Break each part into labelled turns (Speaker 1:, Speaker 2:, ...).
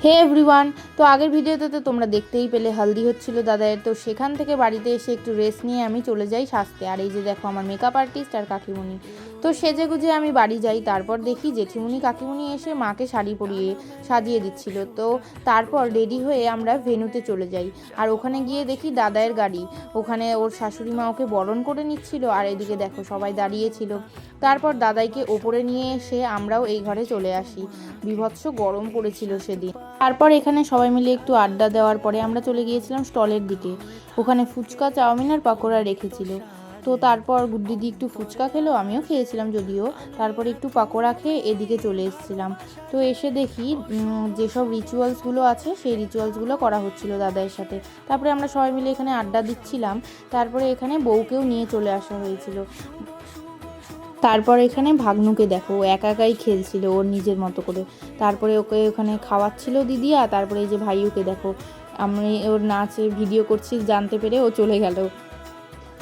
Speaker 1: হে everyone, তো আগের ভিডিওতে তো তোমরা দেখতেই পেলে হলদি হচ্ছিল দাদায়ের। তো সেখান থেকে বাড়িতে এসে একটু রেস্ট নিয়ে আমি চলে যাই সাজতে। আর এই যে দেখো আমার মেকআপ আর্টিস্ট আর কাকিমণি। তো সেজে গুজে আমি বাড়ি যাই। তারপর দেখি জেঠিমণি কাকিমণি এসে মাকে শাড়ি পরিয়ে সাজিয়ে দিচ্ছিল। তো তারপর রেডি হয়ে আমরা ভেন্যুতে চলে যাই। আর ওখানে গিয়ে দেখি দাদায়ের গাড়ি, ওখানে ওর শাশুড়ি মা ওকে বরণ করে নিচ্ছিল। আর এদিকে দেখো সবাই দাঁড়িয়েছিল। তারপর দাদাইকে ওপরে নিয়ে এসে আমরাও এই ঘরে চলে আসি। বীভৎস গরম পড়েছিল সেদিন। তারপর এখানে সবাই মিলে একটু আড্ডা দেওয়ার পরে আমরা চলে গিয়েছিলাম স্টলের দিকে। ওখানে ফুচকা, চাউমিন আর পকোড়া রেখেছিল। তো তারপর দিদি একটু ফুচকা খেলো, আমিও খেয়েছিলাম যদিও। তারপর একটু পকোড়া খেয়ে এদিকে চলে এসেছিলাম। তো এসে দেখি যেসব রিচুয়ালসগুলো আছে সেই রিচুয়ালসগুলো করা হচ্ছিল দাদার সাথে। তারপরে আমরা সবাই মিলে এখানে আড্ডা দিচ্ছিলাম। তারপরে এখানে বউকেও নিয়ে চলে আসা হয়েছিল। তারপর এখানে ভাগ্নুকে দেখো, ও একা একাই খেলছিল ওর নিজের মতো করে। তারপরে ওকে ওখানে খাওয়াচ্ছিল দিদি। আর তারপরে এই যে ভাইউকে দেখো, আমি ওর নাচে ভিডিও করছি জানতে পেরে ও চলে গেল।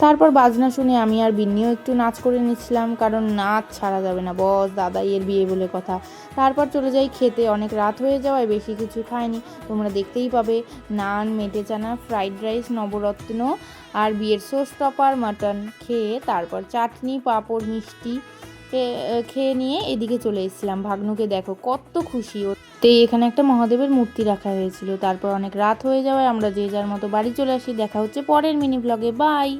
Speaker 1: তারপর বাজনা শুনে আমি আর বিন্নিও একটু নাচ করে নিচ্ছিলাম, কারণ নাচ ছাড়া যাবে না, বস দাদাইয়ের বিয়ে বলে কথা। তারপর চলে যাই খেতে। অনেক রাত হয়ে যাওয়ায় বেশি কিছু খাইনি, তোমরা দেখতেই পাবে। নান, মেটে চানা, ফ্রাইড রাইস, নবরত্ন আর বিয়ের সোস টপার মাটন খেয়ে তারপর চাটনি, পাঁপড়, মিষ্টি খেয়ে নিয়ে এদিকে চলে এসেছিলাম। ভাগ্নুকে দেখো কত খুশি ওর। তো এখানে একটা মহাদেবের মূর্তি রাখা হয়েছিল। তারপর অনেক রাত হয়ে যাওয়ায় আমরা যে যার মতো বাড়ি চলে আসি। দেখা হচ্ছে পরের মিনি ব্লগে, বাই।